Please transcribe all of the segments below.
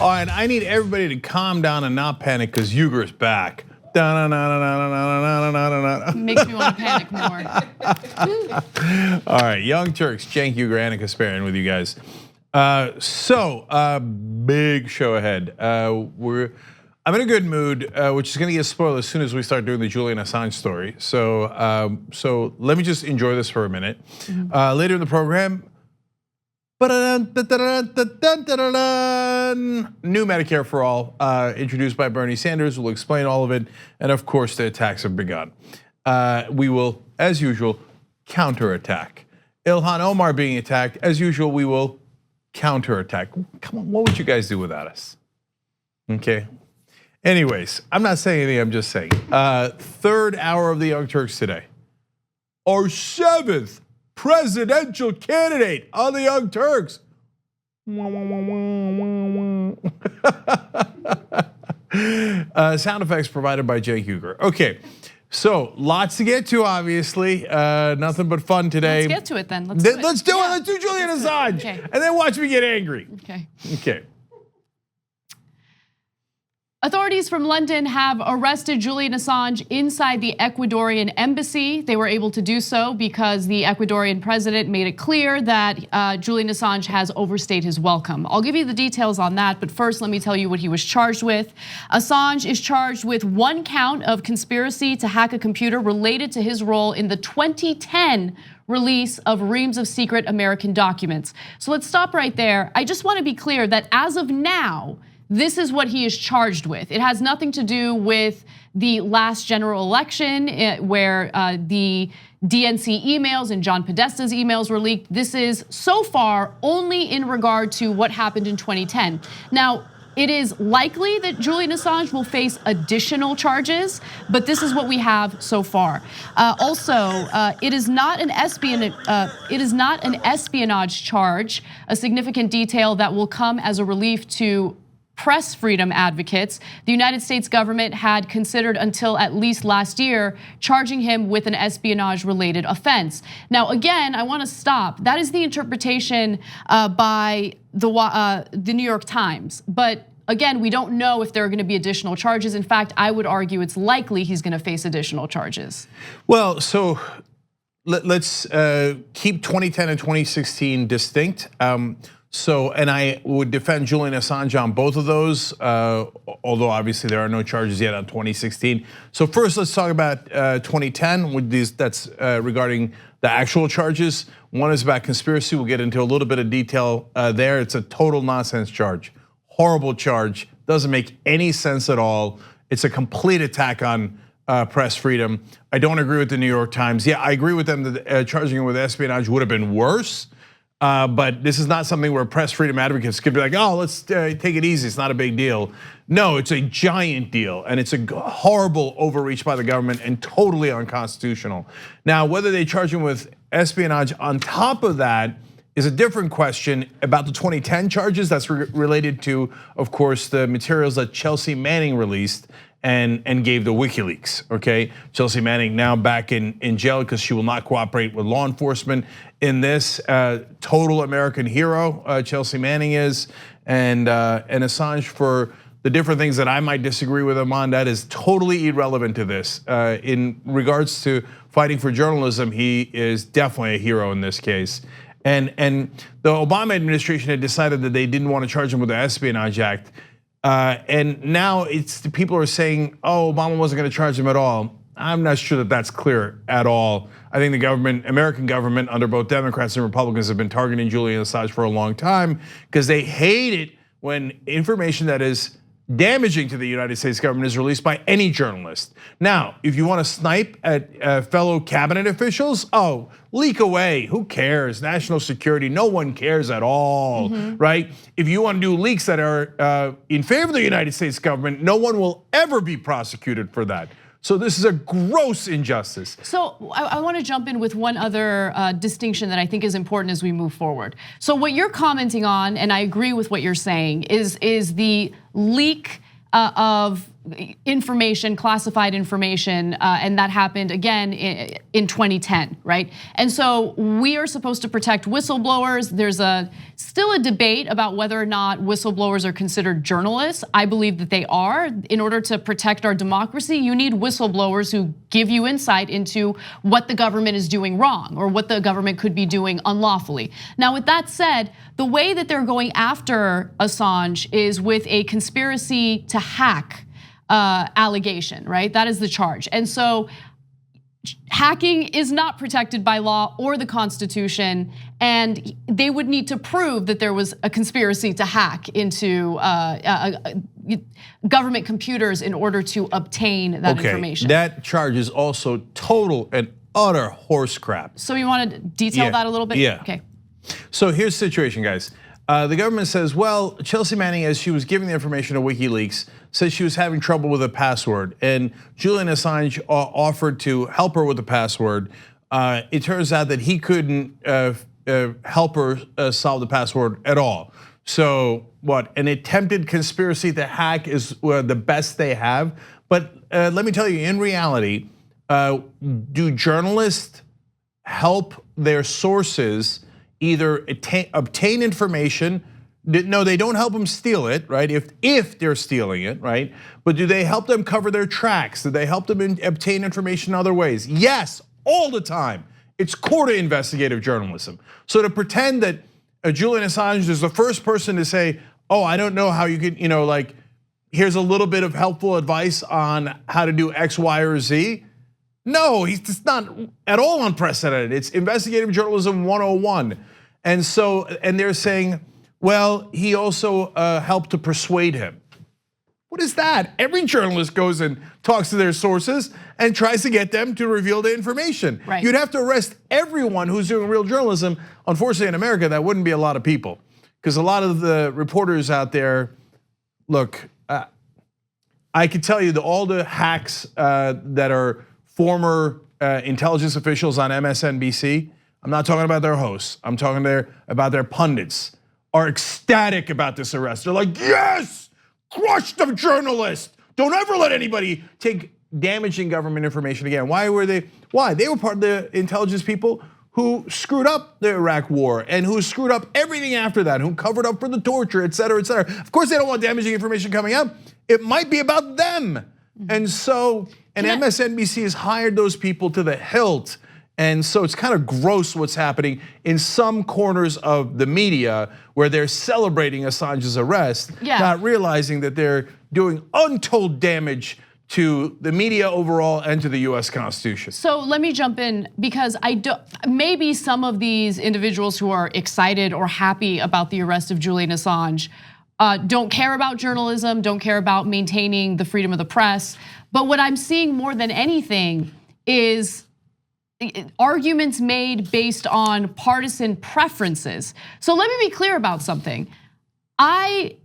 All right, I need everybody to calm down and not panic because Uygur's back. Makes me want to panic more. All right, Young Turks, Cenk, Uygur, and Kasparian with you guys. Big show ahead. I'm in a good mood, which is going to get spoiled as soon as we start doing the Julian Assange story. So let me just enjoy this for a minute. Later in the program, new Medicare for all, introduced by Bernie Sanders. We'll explain all of it, and of course, the attacks have begun. We will, as usual, counterattack. Ilhan Omar being attacked, as usual, we will counterattack. Come on, what would you guys do without us? Okay. Anyways, I'm not saying anything, I'm just saying. Third hour of the Young Turks today. Our seventh presidential candidate on the Young Turks. Sound effects provided by Cenk Uygur. Okay, so lots to get to, obviously. Nothing but fun today. Let's get to it then. Let's do it. Let's do Julian Assange. Okay. And then watch me get angry. Okay. Authorities from London have arrested Julian Assange inside the Ecuadorian embassy. They were able to do so because the Ecuadorian president made it clear that Julian Assange has overstayed his welcome. I'll give you the details on that, but first let me tell you what he was charged with. Assange is charged with 1 count of conspiracy to hack a computer related to his role in the 2010 release of reams of secret American documents. So let's stop right there. I just want to be clear that as of now, this is what he is charged with. It has nothing to do with the last general election where the DNC emails and John Podesta's emails were leaked. This is so far only in regard to what happened in 2010. Now, it is likely that Julian Assange will face additional charges, but this is what we have so far. It is not an espionage charge, a significant detail that will come as a relief to press freedom advocates. The United States government had considered until at least last year charging him with an espionage-related offense. Now, again, I want to stop. That is the interpretation by the New York Times. But again, we don't know if there are going to be additional charges. In fact, I would argue it's likely he's going to face additional charges. Well, so let's keep 2010 and 2016 distinct. And I would defend Julian Assange on both of those, although obviously there are no charges yet on 2016. So first, let's talk about 2010. That's regarding the actual charges. One is about conspiracy. We'll get into a little bit of detail there. It's a total nonsense charge, horrible charge. Doesn't make any sense at all. It's a complete attack on press freedom. I don't agree with the New York Times. Yeah, I agree with them that charging him with espionage would have been worse. But this is not something where press freedom advocates could be like, oh, let's take it easy, it's not a big deal. No, it's a giant deal, and it's a horrible overreach by the government and totally unconstitutional. Now, whether they charge him with espionage on top of that is a different question. About the 2010 charges, that's related to, of course, the materials that Chelsea Manning released and gave the WikiLeaks, okay? Chelsea Manning now back in jail because she will not cooperate with law enforcement in this. Total American hero, Chelsea Manning is, and Assange, for the different things that I might disagree with him on, that is totally irrelevant to this. In regards to fighting for journalism, he is definitely a hero in this case. And the Obama administration had decided that they didn't want to charge him with the Espionage Act. And now people are saying, oh, Obama wasn't going to charge him at all. I'm not sure that that's clear at all. I think the government, American government, under both Democrats and Republicans, have been targeting Julian Assange for a long time because they hate it when information that is damaging to the United States government is released by any journalist. Now, if you want to snipe at fellow cabinet officials, oh, leak away, who cares? National security, no one cares at all, right? If you want to do leaks that are in favor of the United States government, no one will ever be prosecuted for that. So this is a gross injustice. So I want to jump in with one other distinction that I think is important as we move forward. So what you're commenting on, and I agree with what you're saying, is the leak of information, classified information, and that happened again in 2010, right? And so we are supposed to protect whistleblowers. There's still a debate about whether or not whistleblowers are considered journalists. I believe that they are. In order to protect our democracy, you need whistleblowers who give you insight into what the government is doing wrong or what the government could be doing unlawfully. Now, with that said, the way that they're going after Assange is with a conspiracy to hack allegation, right? That is the charge. And so hacking is not protected by law or the Constitution, and they would need to prove that there was a conspiracy to hack into government computers in order to obtain that information. That charge is also total and utter horse crap. So you want to detail that a little bit? Yeah. Okay. So here's the situation, guys. The government says, well, Chelsea Manning, as she was giving the information to WikiLeaks, says she was having trouble with a password, and Julian Assange offered to help her with the password. It turns out that he couldn't help her solve the password at all. So what? An attempted conspiracy to hack is the best they have. But let me tell you, in reality, do journalists help their sources either obtain information? No, they don't help them steal it, right? If they're stealing it, right? But do they help them cover their tracks? Do they help them obtain information in other ways? Yes, all the time. It's core to investigative journalism. So to pretend that Julian Assange is the first person to say, oh, I don't know how you could, like, here's a little bit of helpful advice on how to do X, Y, or Z. No, it's not at all unprecedented. It's investigative journalism 101. And they're saying, well, he also helped to persuade him. What is that? Every journalist goes and talks to their sources and tries to get them to reveal the information. Right. You'd have to arrest everyone who's doing real journalism. Unfortunately, in America, that wouldn't be a lot of people, because a lot of the reporters out there, look, I could tell you that all the hacks that are former intelligence officials on MSNBC, I'm not talking about their hosts, I'm talking about their pundits, are ecstatic about this arrest. They're like, yes, crush the journalist. Don't ever let anybody take damaging government information again. Why were they? Why? They were part of the intelligence people who screwed up the Iraq war and who screwed up everything after that, who covered up for the torture, et cetera, et cetera. Of course, they don't want damaging information coming out. It might be about them. And so, MSNBC has hired those people to the hilt. And so it's kind of gross what's happening in some corners of the media where they're celebrating Assange's arrest, not realizing that they're doing untold damage to the media overall and to the US Constitution. So let me jump in, because maybe some of these individuals who are excited or happy about the arrest of Julian Assange don't care about journalism, don't care about maintaining the freedom of the press. But what I'm seeing more than anything is arguments made based on partisan preferences. So let me be clear about something. I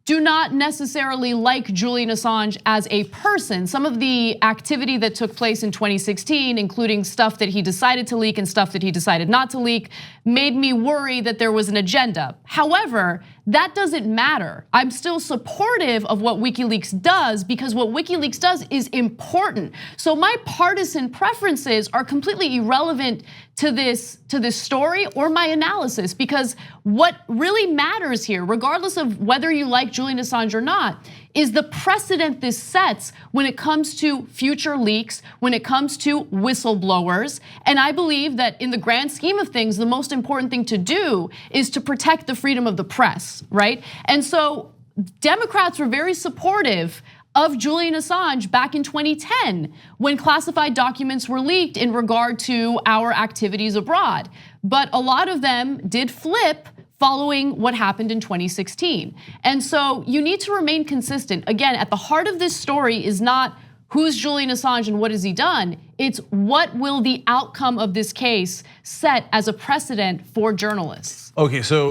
do not necessarily like Julian Assange as a person. Some of the activity that took place in 2016, including stuff that he decided to leak and stuff that he decided not to leak, made me worry that there was an agenda. However, that doesn't matter. I'm still supportive of what WikiLeaks does, because what WikiLeaks does is important. So my partisan preferences are completely irrelevant to this story or my analysis, because what really matters here, regardless of whether you like Julian Assange or not, is the precedent this sets when it comes to future leaks, when it comes to whistleblowers. And I believe that in the grand scheme of things, the most important thing to do is to protect the freedom of the press, right? And so Democrats were very supportive of Julian Assange back in 2010 when classified documents were leaked in regard to our activities abroad. But a lot of them did flip following what happened in 2016. And so you need to remain consistent. Again, at the heart of this story is not who's Julian Assange and what has he done, it's what will the outcome of this case set as a precedent for journalists. Okay, so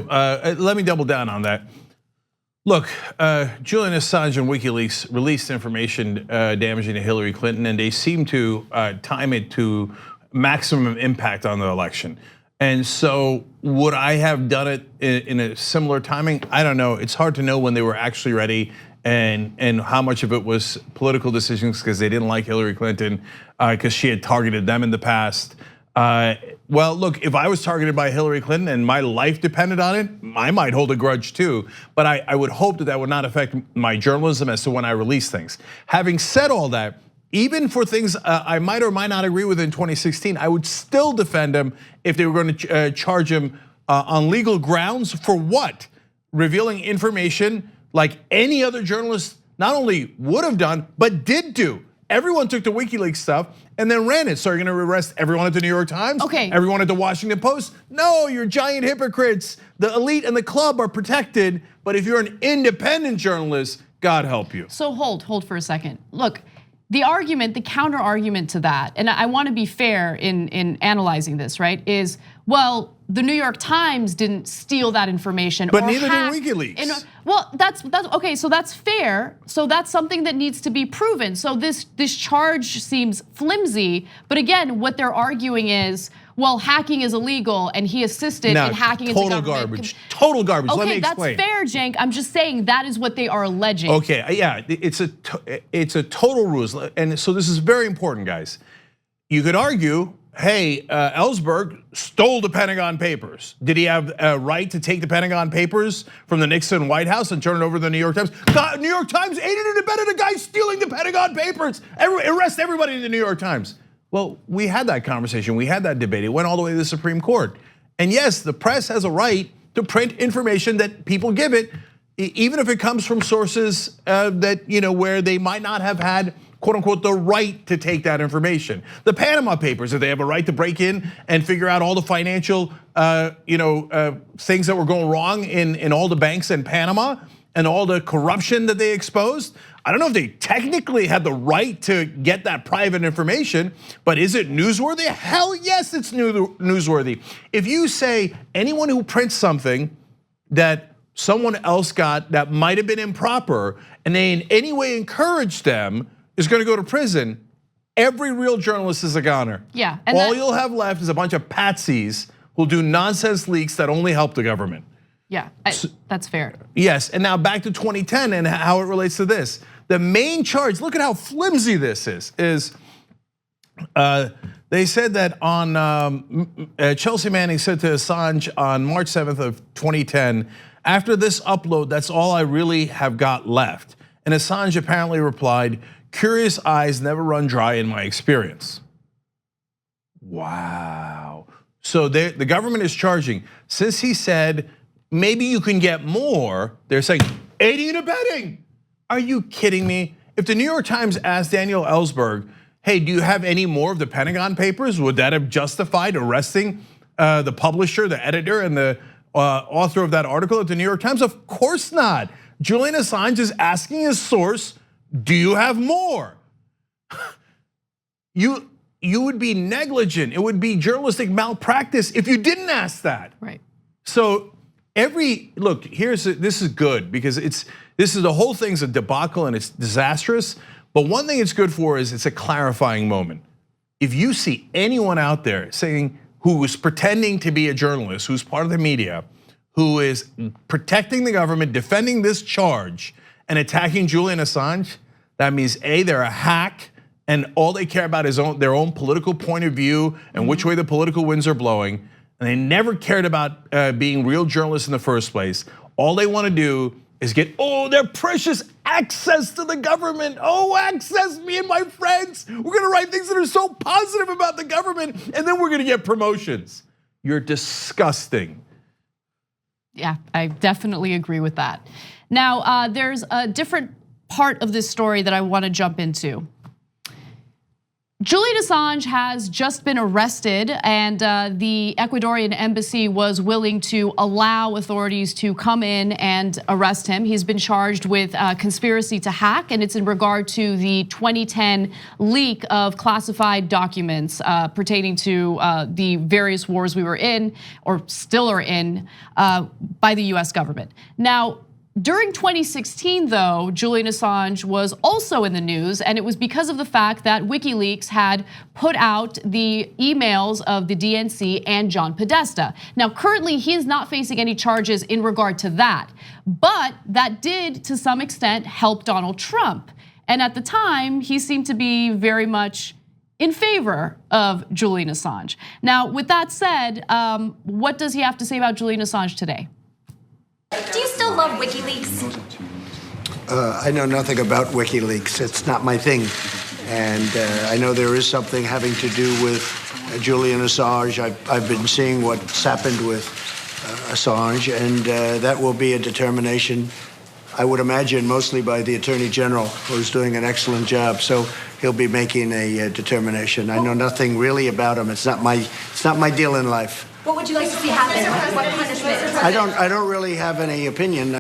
let me double down on that. Look, Julian Assange and WikiLeaks released information damaging to Hillary Clinton, and they seem to time it to maximum impact on the election. And so would I have done it in a similar timing? I don't know. It's hard to know when they were actually ready and how much of it was political decisions because they didn't like Hillary Clinton because she had targeted them in the past. Well, look, if I was targeted by Hillary Clinton and my life depended on it, I might hold a grudge too. But I would hope that that would not affect my journalism as to when I release things. Having said all that, even for things I might or might not agree with in 2016, I would still defend him if they were going to charge him on legal grounds for what? Revealing information like any other journalist not only would have done, but did do. Everyone took the WikiLeaks stuff and then ran it. So you're gonna arrest everyone at the New York Times? Okay. Everyone at the Washington Post? No, you're giant hypocrites. The elite and the club are protected, but if you're an independent journalist, God help you. So hold for a second. Look, the argument, the counter argument to that, and I wanna be fair in analyzing this, right, is, well, the New York Times didn't steal that information, but or neither hack. did WikiLeaks. Well, that's okay. So that's fair. So that's something that needs to be proven. So this charge seems flimsy. But again, what they're arguing is, well, hacking is illegal, and he assisted in hacking into government. Total garbage. Okay, Let me explain. that's fair, Cenk. I'm just saying that is what they are alleging. Okay, yeah, it's a total ruse, and so this is very important, guys. You could argue, hey, Ellsberg stole the Pentagon Papers. Did he have a right to take the Pentagon Papers from the Nixon White House and turn it over to the New York Times? The New York Times aided and abetted a guy stealing the Pentagon Papers. Arrest everybody in the New York Times. Well, we had that conversation, we had that debate. It went all the way to the Supreme Court. And yes, the press has a right to print information that people give it, even if it comes from sources that, where they might not have had, quote unquote, the right to take that information. The Panama Papers, that they have a right to break in and figure out all the financial things that were going wrong in all the banks in Panama and all the corruption that they exposed. I don't know if they technically had the right to get that private information, but is it newsworthy? Hell yes, it's newsworthy. If you say anyone who prints something that someone else got that might have been improper and they in any way encourage them is going to go to prison, every real journalist is a goner. Yeah. And all you'll have left is a bunch of patsies who'll do nonsense leaks that only help the government. Yeah, that's fair. Yes, and now back to 2010 and how it relates to this. The main charge, look at how flimsy this is they said that on, Chelsea Manning said to Assange on March 7th of 2010, after this upload, that's all I really have got left. And Assange apparently replied, curious eyes never run dry in my experience. Wow. So the government is charging, since he said, maybe you can get more, they're saying, aiding and abetting. Are you kidding me? If the New York Times asked Daniel Ellsberg, hey, do you have any more of the Pentagon Papers? Would that have justified arresting the publisher, the editor, and the author of that article at the New York Times? Of course not. Julian Assange is asking his source, do you have more? You would be negligent. It would be journalistic malpractice if you didn't ask that. Right. So look, this is good because the whole thing's a debacle and it's disastrous. But one thing it's good for is it's a clarifying moment. If you see anyone out there saying who is pretending to be a journalist, who's part of the media, who is protecting the government, defending this charge, and attacking Julian Assange, that means A, they're a hack, and all they care about is their own political point of view and which way the political winds are blowing. And they never cared about being real journalists in the first place. All they want to do is get, their precious access to the government. Access me and my friends. We're gonna write things that are so positive about the government, and then we're gonna get promotions. You're disgusting. Yeah, I definitely agree with that. Now, there's a different part of this story that I want to jump into. Julian Assange has just been arrested, and the Ecuadorian embassy was willing to allow authorities to come in and arrest him. He's been charged with conspiracy to hack, and it's in regard to the 2010 leak of classified documents pertaining to the various wars we were in, or still are in, by the US government. Now, During 2016, though, Julian Assange was also in the news, and it was because of the fact that WikiLeaks had put out the emails of the DNC and John Podesta. Now, currently, he is not facing any charges in regard to that, but that did, to some extent, help Donald Trump. And at the time, he seemed to be very much in favor of Julian Assange. Now, with that said, what does he have to say about Julian Assange today? Do you still love WikiLeaks? I know nothing about WikiLeaks. It's not my thing. And I know there is something having to do with Julian Assange. I've been seeing what's happened with Assange, and that will be a determination, I would imagine, mostly by the Attorney General, who's doing an excellent job. So he'll be making a determination. I know nothing really about him. It's not my deal in life. What would you like to see happen? What punishment? I don't really have any opinion.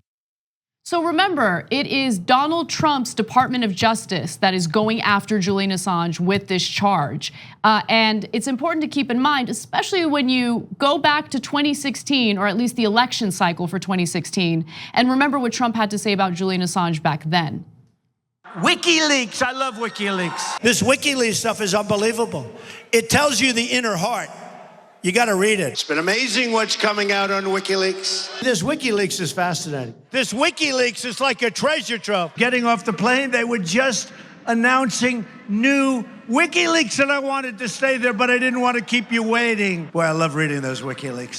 So remember, it is Donald Trump's Department of Justice that is going after Julian Assange with this charge. And it's important to keep in mind, especially when you go back to 2016, or at least the election cycle for 2016, and remember what Trump had to say about Julian Assange back then. WikiLeaks, I love WikiLeaks. This WikiLeaks stuff is unbelievable. It tells you the inner heart. You got to read it. It's been amazing what's coming out on WikiLeaks. This WikiLeaks is fascinating. This WikiLeaks is like a treasure trove. Getting off the plane, they were just announcing new WikiLeaks, and I wanted to stay there, but I didn't want to keep you waiting. Boy, I love reading those WikiLeaks.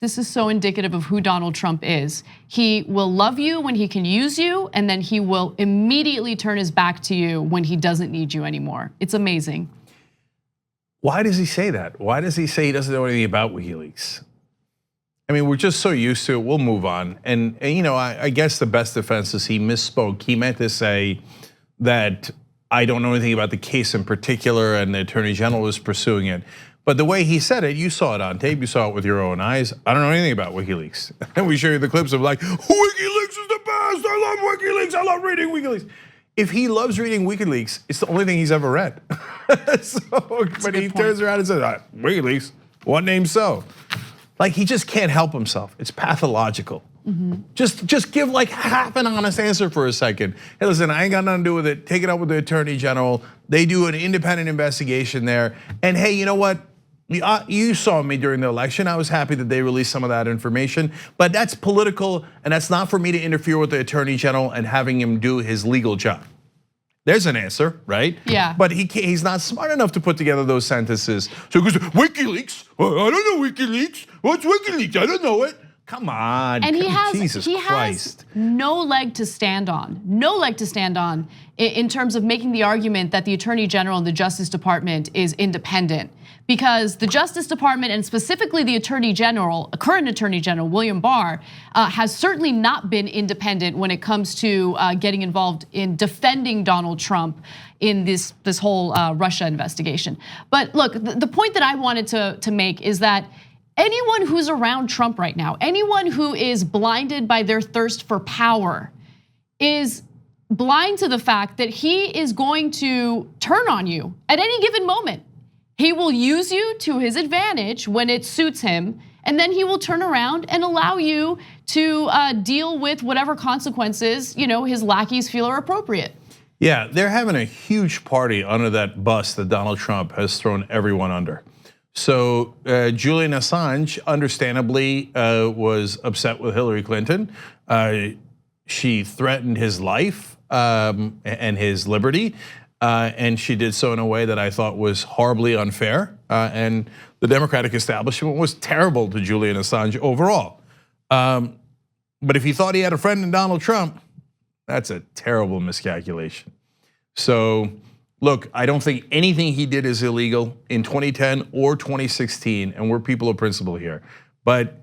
This is so indicative of who Donald Trump is. He will love you when he can use you, and then he will immediately turn his back to you when he doesn't need you anymore. It's amazing. Why does he say that? Why does he say he doesn't know anything about WikiLeaks? I mean, we're just so used to it, we'll move on. And you know, I guess the best defense is he misspoke. He meant to say that I don't know anything about the case in particular and the Attorney General is pursuing it. But the way he said it, you saw it on tape, you saw it with your own eyes. I don't know anything about WikiLeaks. And we show you the clips of like, WikiLeaks is the best, I love WikiLeaks, I love reading WikiLeaks. If he loves reading WikiLeaks, it's the only thing he's ever read. But he turns around and says, WikiLeaks, what name so? Like he just can't help himself. It's pathological. Just give like half an honest answer for a second. Hey, listen, I ain't got nothing to do with it. Take it up with the Attorney General. They do an independent investigation there. And hey, you know what? You saw me during the election. I was happy that they released some of that information, but that's political and that's not for me to interfere with the Attorney General and having him do his legal job. There's an answer, right? Yeah. But he's not smart enough to put together those sentences. So he goes, WikiLeaks? I don't know WikiLeaks. What's WikiLeaks? I don't know it. Come on, and he Jesus has Christ. no leg to stand on, in terms of making the argument that the Attorney General and the Justice Department is independent. Because the Justice Department and specifically the Attorney General, current Attorney General William Barr, has certainly not been independent when it comes to getting involved in defending Donald Trump in this whole Russia investigation. But look, the point that I wanted to make is that anyone who's around Trump right now, anyone who is blinded by their thirst for power, is blind to the fact that he is going to turn on you at any given moment. He will use you to his advantage when it suits him, and then he will turn around and allow you to deal with whatever consequences his lackeys feel are appropriate. Yeah, they're having a huge party under that bus that Donald Trump has thrown everyone under. So Julian Assange, understandably, was upset with Hillary Clinton. She threatened his life and his liberty. And she did so in a way that I thought was horribly unfair. And the Democratic establishment was terrible to Julian Assange overall. But if he thought he had a friend in Donald Trump, that's a terrible miscalculation. So look, I don't think anything he did is illegal in 2010 or 2016, and we're people of principle here. But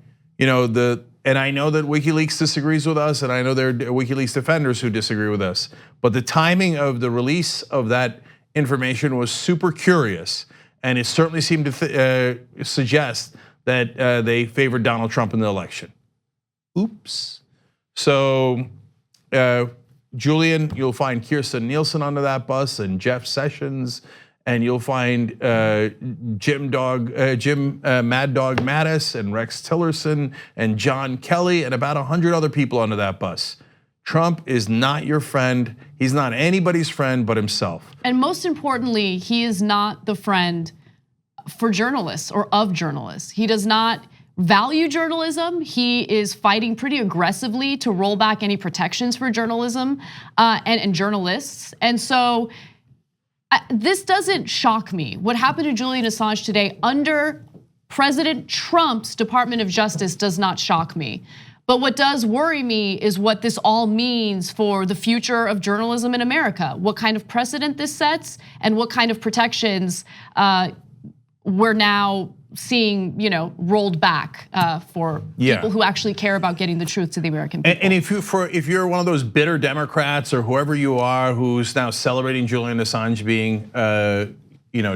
and I know that WikiLeaks disagrees with us, and I know there are WikiLeaks defenders who disagree with us. But the timing of the release of that information was super curious, and it certainly seemed to suggest that they favored Donald Trump in the election. Oops. So Julian, you'll find Kirstjen Nielsen under that bus, and Jeff Sessions, and you'll find Jim Mad Dog Mattis and Rex Tillerson and John Kelly and about 100 other people under that bus. Trump is not your friend. He's not anybody's friend but himself. And most importantly, he is not the friend for journalists or of journalists. He does not value journalism. He is fighting pretty aggressively to roll back any protections for journalism and journalists. And so this doesn't shock me. What happened to Julian Assange today under President Trump's Department of Justice does not shock me. But what does worry me is what this all means for the future of journalism in America. What kind of precedent this sets and what kind of protections we're now seeing, rolled back for people who actually care about getting the truth to the American people. And if you're one of those bitter Democrats or whoever you are who's now celebrating Julian Assange being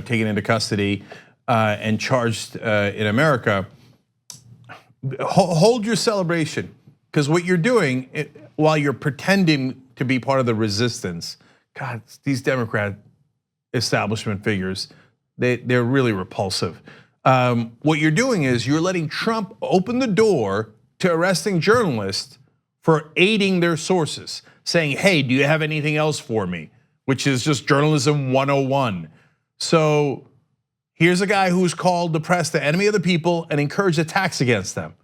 taken into custody and charged in America, hold your celebration, because what you're doing while you're pretending to be part of the resistance, God, these Democrat establishment figures, they're really repulsive. What you're doing is you're letting Trump open the door to arresting journalists for aiding their sources, saying, hey, do you have anything else for me? Which is just journalism 101. So here's a guy who's called the press the enemy of the people and encouraged attacks against them.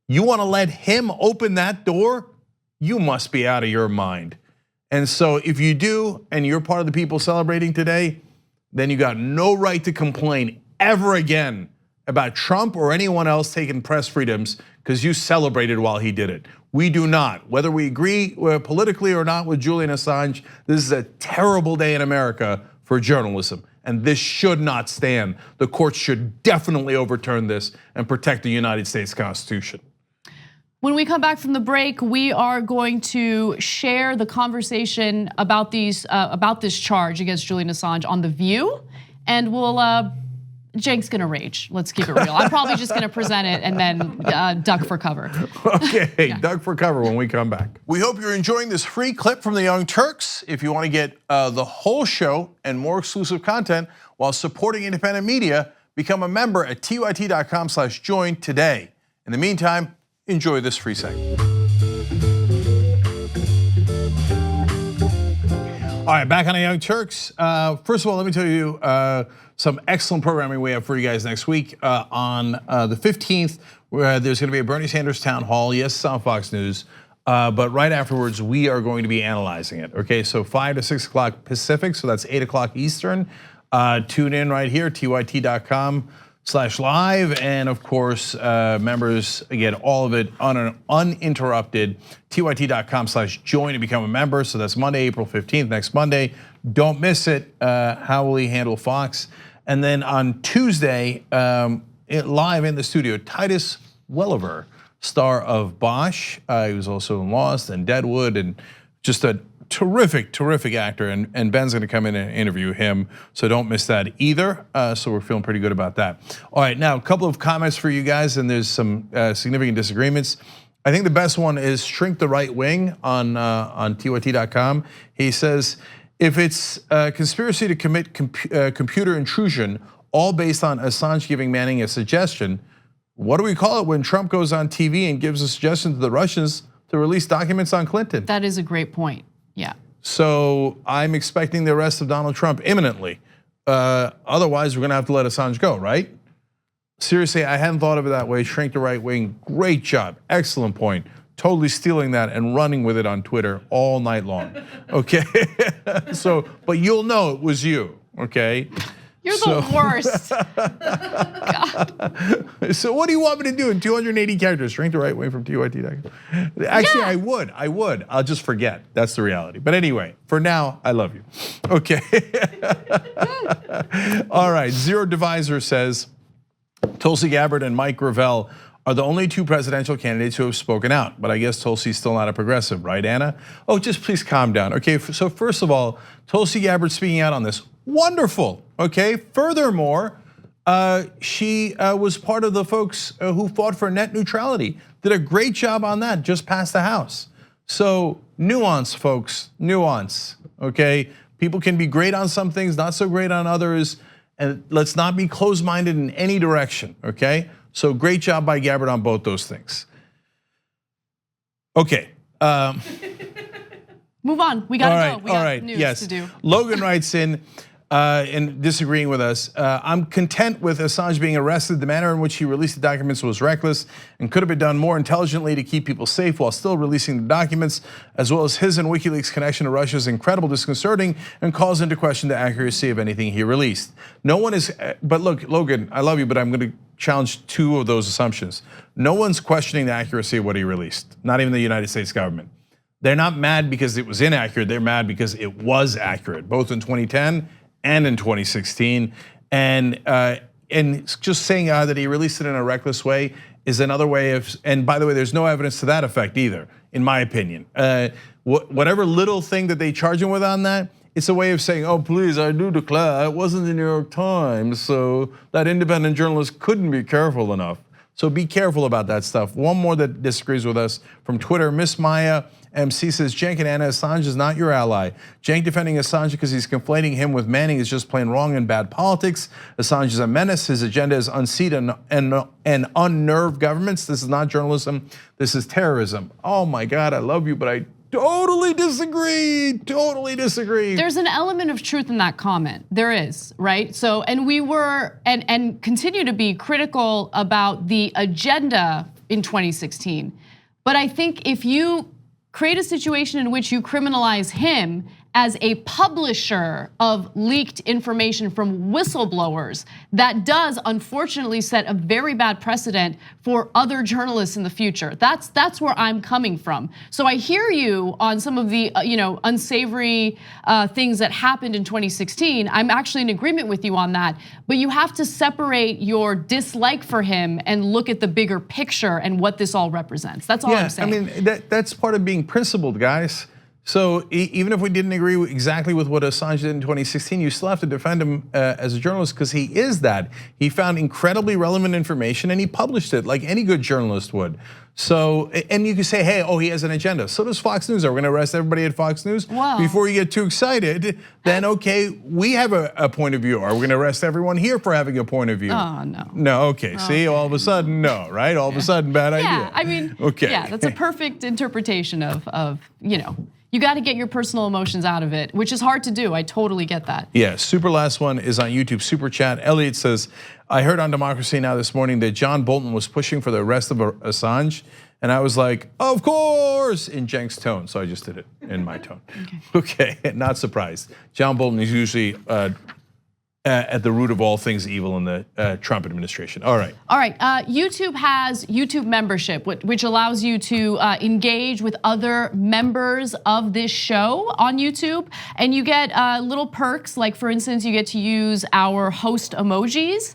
You wanna let him open that door? You must be out of your mind. And so if you do, and you're part of the people celebrating today, then you got no right to complain ever again about Trump or anyone else taking press freedoms, because you celebrated while he did it. We do not. Whether we agree politically or not with Julian Assange, this is a terrible day in America for journalism, and this should not stand. The courts should definitely overturn this and protect the United States Constitution. When we come back from the break, we are going to share the conversation about this charge against Julian Assange on The View, and Cenk's gonna rage. Let's keep it real. I'm probably just gonna present it and then duck for cover. Okay, duck for cover when we come back. We hope you're enjoying this free clip from the Young Turks. If you want to get the whole show and more exclusive content while supporting independent media, become a member at tyt.com/join today. In the meantime, enjoy this free segment. All right, back on the Young Turks. First of all, let me tell you some excellent programming we have for you guys next week. On the 15th, there's gonna be a Bernie Sanders town hall. Yes, it's on Fox News, but right afterwards, we are going to be analyzing it. Okay, so 5 to 6 o'clock Pacific, so that's 8 o'clock Eastern. Tune in right here, tyt.com/live, and of course, members get all of it uninterrupted. tyt.com/join to become a member. So that's Monday, April 15th, next Monday. Don't miss it. How will he handle Fox? And then on Tuesday, live in the studio, Titus Welliver, star of Bosch. He was also in Lost and Deadwood, and just a terrific actor, and Ben's gonna come in and interview him, so don't miss that either. So we're feeling pretty good about that. All right, now a couple of comments for you guys, and there's some significant disagreements. I think the best one is Shrink the Right Wing on tyt.com. He says, if it's a conspiracy to commit computer intrusion, all based on Assange giving Manning a suggestion, what do we call it when Trump goes on TV and gives a suggestion to the Russians to release documents on Clinton? That is a great point. Yeah. So I'm expecting the arrest of Donald Trump imminently. Otherwise, we're gonna have to let Assange go, right? Seriously, I hadn't thought of it that way. Shrink the Right Wing, great job, excellent point. Totally stealing that and running with it on Twitter all night long, okay? So, but you'll know it was you, okay? You're the worst. God. So what do you want me to do in 280 characters? Shrink the Right Way from tyt.com. Actually, I would. I'll just forget. That's the reality. But anyway, for now, I love you. Okay. All right, Zero Divisor says, Tulsi Gabbard and Mike Gravel are the only two presidential candidates who have spoken out, but I guess Tulsi's still not a progressive, right, Anna? Oh, just please calm down. Okay, so first of all, Tulsi Gabbard speaking out on this, wonderful, okay? Furthermore, she was part of the folks who fought for net neutrality, did a great job on that, just passed the House. So nuance, folks, nuance, okay? People can be great on some things, not so great on others, and let's not be closed-minded in any direction, okay? So great job by Gabbard on both those things. Okay. Move on, we gotta go. We got news to do. Logan writes in and disagreeing with us. I'm content with Assange being arrested. The manner in which he released the documents was reckless and could have been done more intelligently to keep people safe while still releasing the documents, as well as his and WikiLeaks' connection to Russia is incredible, disconcerting, and calls into question the accuracy of anything he released. No one is, but look, Logan, I love you, but I'm gonna challenge two of those assumptions. No one's questioning the accuracy of what he released, not even the United States government. They're not mad because it was inaccurate, they're mad because it was accurate, both in 2010 and in 2016. And just saying that he released it in a reckless way is another way of, and by the way, there's no evidence to that effect either, in my opinion. Whatever little thing that they charge him with on that, it's a way of saying, oh, please, I do declare, it wasn't the New York Times, so that independent journalist couldn't be careful enough. So be careful about that stuff. One more that disagrees with us from Twitter, Miss Maya MC says, Cenk and Anna, Assange is not your ally. Cenk defending Assange because he's conflating him with Manning is just plain wrong and bad politics. Assange is a menace. His agenda is unseat and unnerve governments. This is not journalism. This is terrorism. Oh my God, I love you, but I totally disagree. Totally disagree. There's an element of truth in that comment. There is, right? So, and we were and continue to be critical about the agenda in 2016. But I think if you create a situation in which you criminalize him as a publisher of leaked information from whistleblowers, that does unfortunately set a very bad precedent for other journalists in the future. That's where I'm coming from. So I hear you on some of the unsavory things that happened in 2016. I'm actually in agreement with you on that, but you have to separate your dislike for him and look at the bigger picture and what this all represents. That's all I'm saying. I mean, that's part of being principled, guys. So even if we didn't agree exactly with what Assange did in 2016, you still have to defend him as a journalist because he is that. He found incredibly relevant information and he published it like any good journalist would. So, and you can say, hey, oh, he has an agenda. So does Fox News. Are we gonna arrest everybody at Fox News? Wow. Before you get too excited, then okay, we have a point of view. Are we gonna arrest everyone here for having a point of view? Oh, no. No, okay, see, all of a sudden, no, right? All of a sudden, bad idea. Yeah, I mean, okay. Yeah, that's a perfect interpretation of you got to get your personal emotions out of it, which is hard to do. I totally get that. Yeah, super last one is on YouTube, super chat. Elliot says, I heard on Democracy Now! This morning that John Bolton was pushing for the arrest of Assange. And I was like, of course, in Cenk's tone. So I just did it in my tone. Okay, not surprised. John Bolton is usually at the root of all things evil in the Trump administration. All right. All right, YouTube has YouTube membership, which allows you to engage with other members of this show on YouTube. And you get little perks, like for instance, you get to use our host emojis,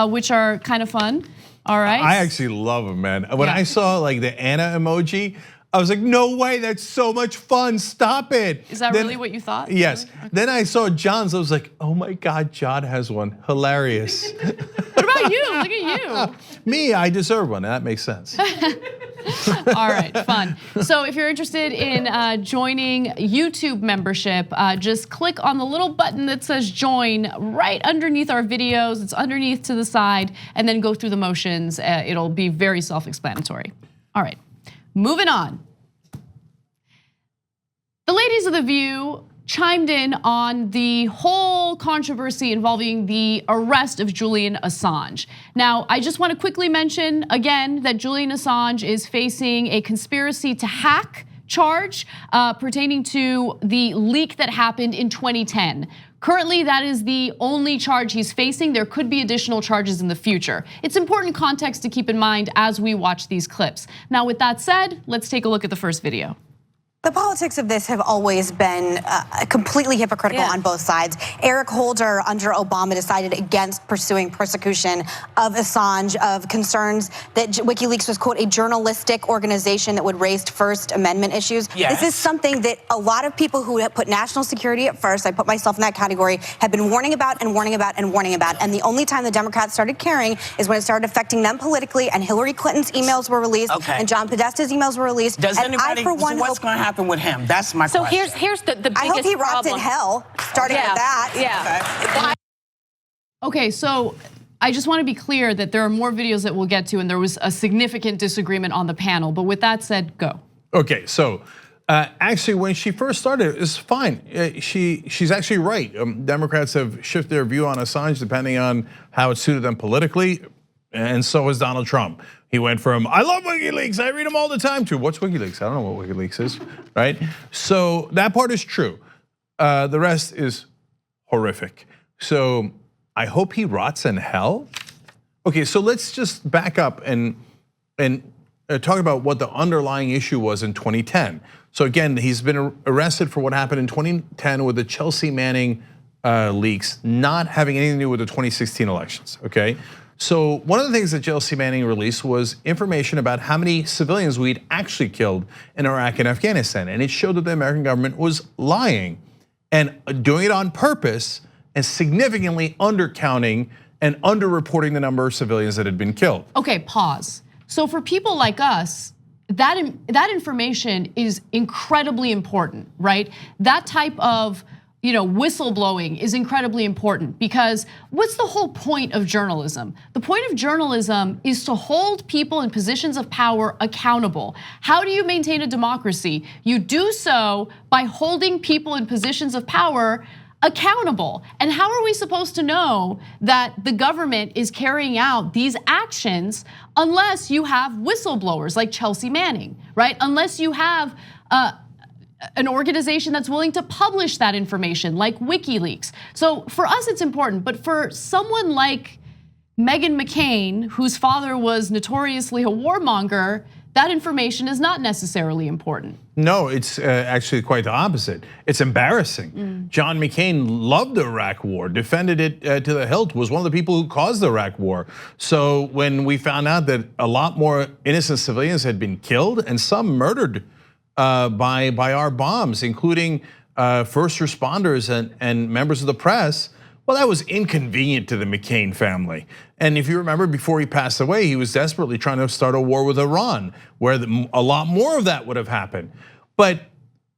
which are kind of fun. All right. I actually love them, man. When I saw like the Anna emoji, I was like, no way, that's so much fun, stop it. Is that really what you thought? Yes, really? Okay. Then I saw John's, I was like, oh my God, John has one, hilarious. What about you, look at you. Me, I deserve one, that makes sense. All right, fun. So if you're interested in joining YouTube membership, just click on the little button that says join right underneath our videos. It's underneath to the side, and then go through the motions. It'll be very self-explanatory. All right, moving on. The ladies of The View chimed in on the whole controversy involving the arrest of Julian Assange. Now, I just want to quickly mention again that Julian Assange is facing a conspiracy to hack charge pertaining to the leak that happened in 2010. Currently, that is the only charge he's facing. There could be additional charges in the future. It's important context to keep in mind as we watch these clips. Now, with that said, let's take a look at the first video. The politics of this have always been completely hypocritical on both sides. Eric Holder under Obama decided against pursuing persecution of Assange, of concerns that WikiLeaks was, quote, a journalistic organization that would raise First Amendment issues. Yes. This is something that a lot of people who have put national security at first, I put myself in that category, have been warning about and warning about and warning about. And the only time the Democrats started caring is when it started affecting them politically, and Hillary Clinton's emails were released, and John Podesta's emails were released. Does and anybody, I, for one, so what's going to happen happened with him? That's my question. So here's the biggest I hope he rots in problem. hell, starting with that. Yeah. Okay, so I just want to be clear that there are more videos that we'll get to, and there was a significant disagreement on the panel. But with that said, go. Okay, so actually, when she first started, it's fine. She's actually right. Democrats have shifted their view on Assange depending on how it suited them politically, and so has Donald Trump. He went from "I love WikiLeaks, I read them all the time" to "What's WikiLeaks? I don't know what WikiLeaks is." Right? So that part is true. The rest is horrific. So I hope he rots in hell. Okay, so let's just back up and talk about what the underlying issue was in 2010. So again, he's been arrested for what happened in 2010 with the Chelsea Manning leaks, not having anything to do with the 2016 elections, okay? So one of the things that Chelsea Manning released was information about how many civilians we'd actually killed in Iraq and Afghanistan. And it showed that the American government was lying and doing it on purpose and significantly undercounting and underreporting the number of civilians that had been killed. Okay, pause. So for people like us, that information is incredibly important, right? That type of whistleblowing is incredibly important because what's the whole point of journalism? The point of journalism is to hold people in positions of power accountable. How do you maintain a democracy? You do so by holding people in positions of power accountable. And how are we supposed to know that the government is carrying out these actions unless you have whistleblowers like Chelsea Manning, right? Unless you have an organization that's willing to publish that information like WikiLeaks. So for us, it's important, but for someone like Meghan McCain, whose father was notoriously a warmonger, that information is not necessarily important. No, it's actually quite the opposite. It's embarrassing. John McCain loved the Iraq war, defended it to the hilt, was one of the people who caused the Iraq war. So when we found out that a lot more innocent civilians had been killed and some murdered by our bombs, including first responders and members of the press, well, that was inconvenient to the McCain family. And if you remember, before he passed away, he was desperately trying to start a war with Iran, where a lot more of that would have happened. But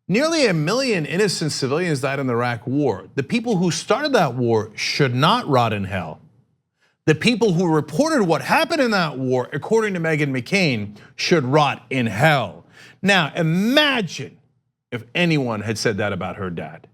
nearly 1 million innocent civilians died in the Iraq war. The people who started that war should not rot in hell. The people who reported what happened in that war, according to Meghan McCain, should rot in hell. Now, imagine if anyone had said that about her dad.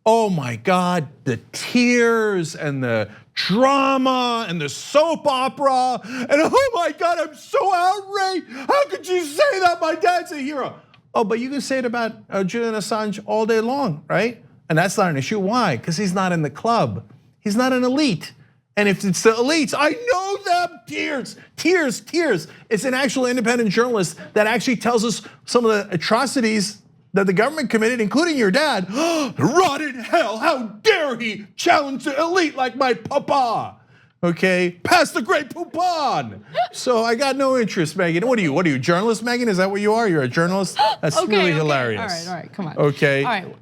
Oh my God, the tears and the drama and the soap opera. And oh my God, I'm so outraged. How could you say that? My dad's a hero. Oh, but you can say it about Julian Assange all day long, right? And that's not an issue. Why? Because he's not in the club. He's not an elite. And if it's the elites, I know them, tears, tears, tears. It's an actual independent journalist that actually tells us some of the atrocities that the government committed, including your dad. Rot in hell, how dare he challenge the elite like my papa? Okay, pass the great poupon. So I got no interest, Meghan. What are you, journalist, Meghan? Is that what you are? You're a journalist? That's really hilarious. All right, come on. Okay. All right,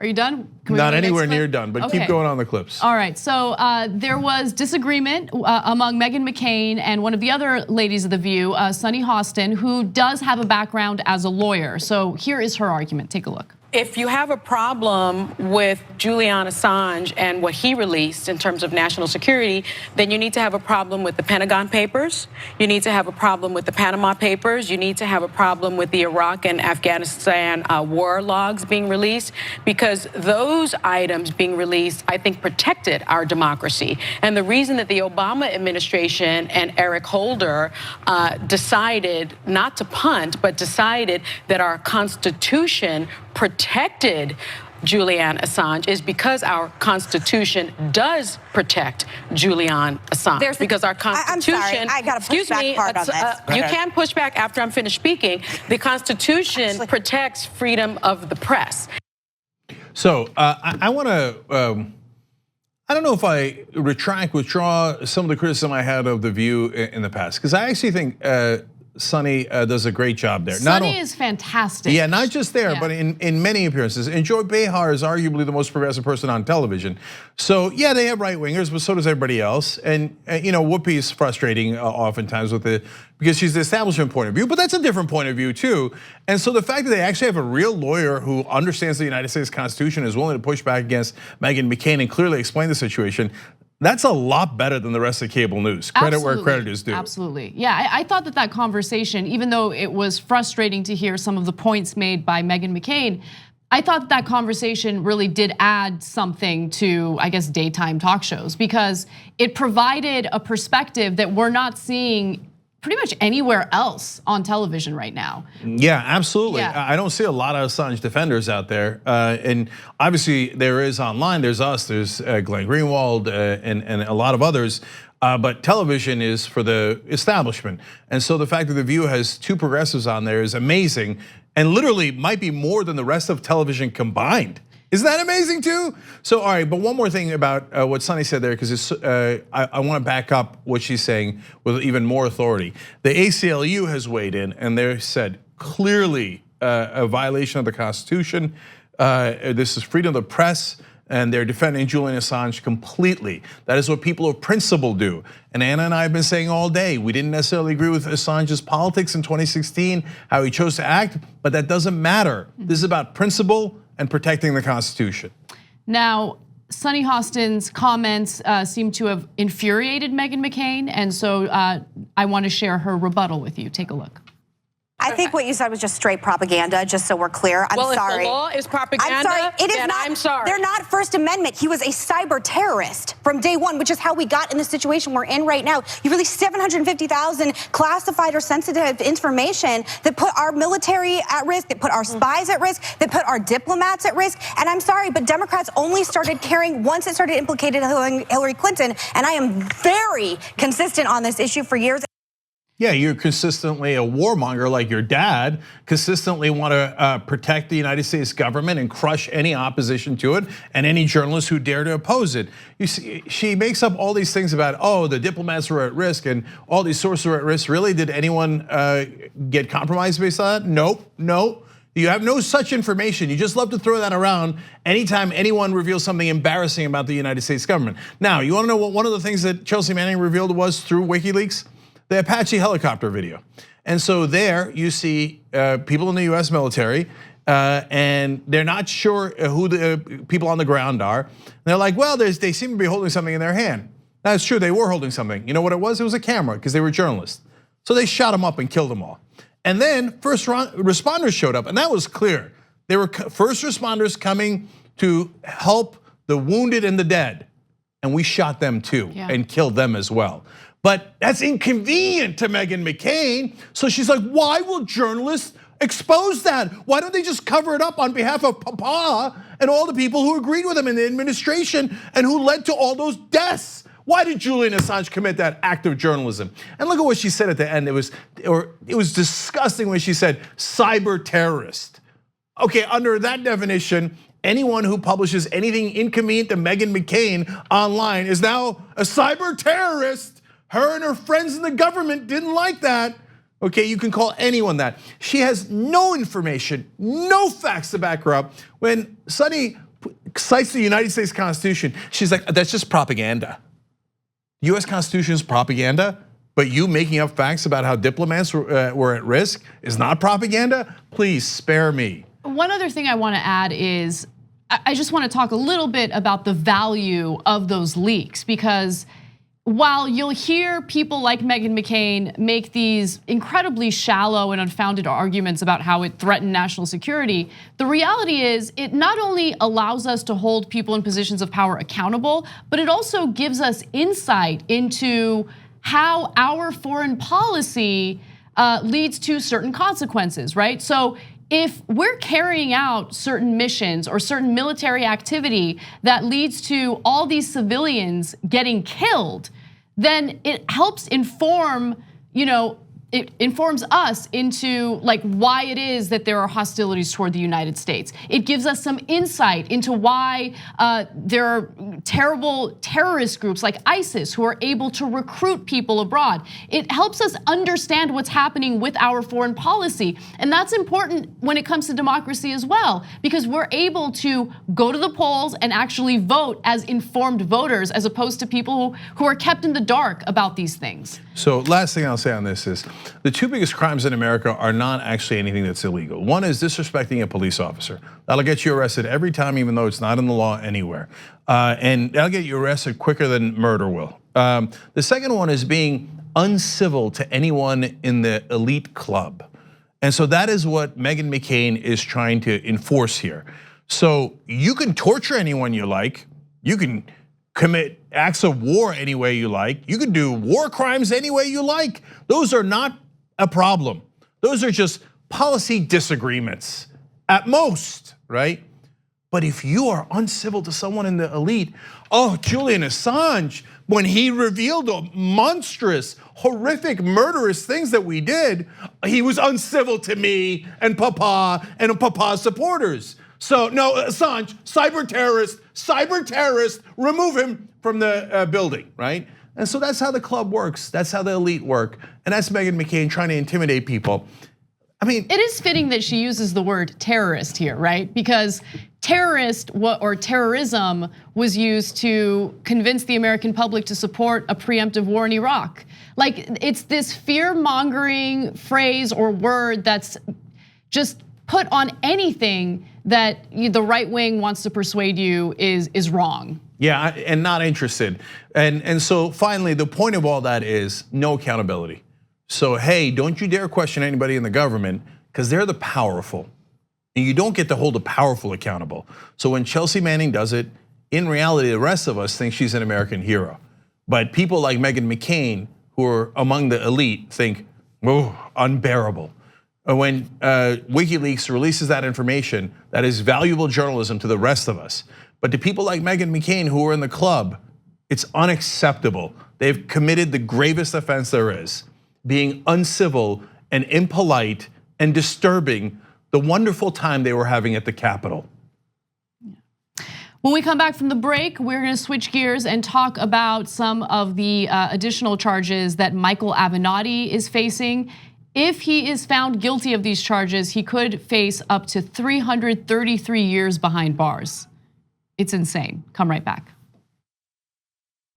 are you done? Not anywhere near done, but keep going on the clips. All right, so there was disagreement among Meghan McCain and one of the other ladies of The View, Sunny Hostin, who does have a background as a lawyer. So here is her argument, take a look. If you have a problem with Julian Assange and what he released in terms of national security, then you need to have a problem with the Pentagon Papers. You need to have a problem with the Panama Papers. You need to have a problem with the Iraq and Afghanistan war logs being released, because those items being released, I think, protected our democracy. And the reason that the Obama administration and Eric Holder decided not to punt, but decided that our Constitution protected Julian Assange is because our Constitution does protect Julian Assange. Because our Constitution, I'm sorry, I gotta push back hard on this. You can push back after I'm finished speaking. The Constitution protects freedom of the press. So I want to, I don't know if I withdraw some of the criticism I had of The View in the past, because I actually think Sonny does a great job there. Sonny is fantastic. Yeah, not just there, but in many appearances. And Joy Behar is arguably the most progressive person on television. So yeah, they have right wingers, but so does everybody else. And Whoopi is frustrating oftentimes with it because she's the establishment point of view, but that's a different point of view too. And so the fact that they actually have a real lawyer who understands the United States Constitution, is willing to push back against Meghan McCain and clearly explain the situation, that's a lot better than the rest of cable news. Credit where credit is due. Absolutely. Yeah, I thought that conversation, even though it was frustrating to hear some of the points made by Meghan McCain, I thought that conversation really did add something to, I guess, daytime talk shows, because it provided a perspective that we're not seeing pretty much anywhere else on television right now. Yeah, absolutely. Yeah. I don't see a lot of Assange defenders out there. And obviously there is online, there's us, there's Glenn Greenwald and a lot of others. But television is for the establishment. And so the fact that The View has 2 progressives on there is amazing, and literally might be more than the rest of television combined. Isn't that amazing too? So, all right, but one more thing about what Sonny said there, because I want to back up what she's saying with even more authority. The ACLU has weighed in, and they said clearly a violation of the Constitution. This is freedom of the press, and they're defending Julian Assange completely. That is what people of principle do. And Anna and I have been saying all day, we didn't necessarily agree with Assange's politics in 2016, how he chose to act, but that doesn't matter. This is about principle and protecting the Constitution. Now, Sonny Hostin's comments seem to have infuriated Meghan McCain, and so I want to share her rebuttal with you. Take a look. I think what you said was just straight propaganda, just so we're clear. I'm sorry. If the law is propaganda, I'm sorry. It is then not, I'm sorry. They're not First Amendment. He was a cyber terrorist from day one, which is how we got in the situation we're in right now. You released 750,000 classified or sensitive information that put our military at risk, that put our spies at risk, that put our diplomats at risk. And I'm sorry, but Democrats only started caring once it started implicating Hillary Clinton. And I am very consistent on this issue for years. Yeah, you're consistently a warmonger like your dad, consistently want to protect the United States government and crush any opposition to it and any journalists who dare to oppose it. You see, she makes up all these things about, the diplomats were at risk and all these sources were at risk. Really, did anyone get compromised based on that? Nope, no. You have no such information. You just love to throw that around anytime anyone reveals something embarrassing about the United States government. Now, you want to know what one of the things that Chelsea Manning revealed was through WikiLeaks? The Apache helicopter video. And so there you see people in the US military, and they're not sure who the people on the ground are. And they're like, well, they seem to be holding something in their hand. That's true, they were holding something. You know what it was? It was a camera, because they were journalists. So they shot them up and killed them all. And then first responders showed up, and that was clear. They were first responders coming to help the wounded and the dead. And we shot them too, and killed them as well. But that's inconvenient to Meghan McCain. So she's like, why will journalists expose that? Why don't they just cover it up on behalf of Papa and all the people who agreed with him in the administration and who led to all those deaths? Why did Julian Assange commit that act of journalism? And look at what she said at the end. It was disgusting when she said cyber terrorist. Okay, under that definition, anyone who publishes anything inconvenient to Meghan McCain online is now a cyber terrorist. Her and her friends in the government didn't like that. Okay, you can call anyone that. She has no information, no facts to back her up. When Sonny cites the United States Constitution, she's like, that's just propaganda. US Constitution is propaganda, but you making up facts about how diplomats were at risk is not propaganda? Please spare me. One other thing I want to add is, I just want to talk a little bit about the value of those leaks, because while you'll hear people like Meghan McCain make these incredibly shallow and unfounded arguments about how it threatened national security, the reality is it not only allows us to hold people in positions of power accountable, but it also gives us insight into how our foreign policy leads to certain consequences, right? So if we're carrying out certain missions or certain military activity that leads to all these civilians getting killed, then it helps inform, it informs us into like why it is that there are hostilities toward the United States. It gives us some insight into why there are terrible terrorist groups like ISIS who are able to recruit people abroad. It helps us understand what's happening with our foreign policy. And that's important when it comes to democracy as well, because we're able to go to the polls and actually vote as informed voters as opposed to people who are kept in the dark about these things. So last thing I'll say on this is the two biggest crimes in America are not actually anything that's illegal. One is disrespecting a police officer. That'll get you arrested every time, even though it's not in the law anywhere. And that'll get you arrested quicker than murder will. The second one is being uncivil to anyone in the elite club. And so that is what Meghan McCain is trying to enforce here. So you can torture anyone you like. You can commit acts of war any way you like. You can do war crimes any way you like. Those are not a problem. Those are just policy disagreements at most, right? But if you are uncivil to someone in the elite, Julian Assange, when he revealed the monstrous, horrific, murderous things that we did, he was uncivil to me and Papa and Papa's supporters. So no, Assange, cyber terrorist, remove him from the building, right? And so that's how the club works. That's how the elite work. And that's Meghan McCain trying to intimidate people. I mean, it is fitting that she uses the word terrorist here, right? Because terrorist or terrorism was used to convince the American public to support a preemptive war in Iraq. Like, it's this fear-mongering phrase or word that's just put on anything that the right wing wants to persuade you is wrong. Yeah, and not interested. And so finally, the point of all that is no accountability. So hey, don't you dare question anybody in the government, because they're the powerful. And you don't get to hold the powerful accountable. So when Chelsea Manning does it, in reality, the rest of us think she's an American hero. But people like Meghan McCain, who are among the elite, think, unbearable. When WikiLeaks releases that information, that is valuable journalism to the rest of us. But to people like Meghan McCain who are in the club, it's unacceptable. They've committed the gravest offense there is, being uncivil and impolite and disturbing the wonderful time they were having at the Capitol. When we come back from the break, we're gonna switch gears and talk about some of the additional charges that Michael Avenatti is facing. If he is found guilty of these charges, he could face up to 333 years behind bars. It's insane. Come right back.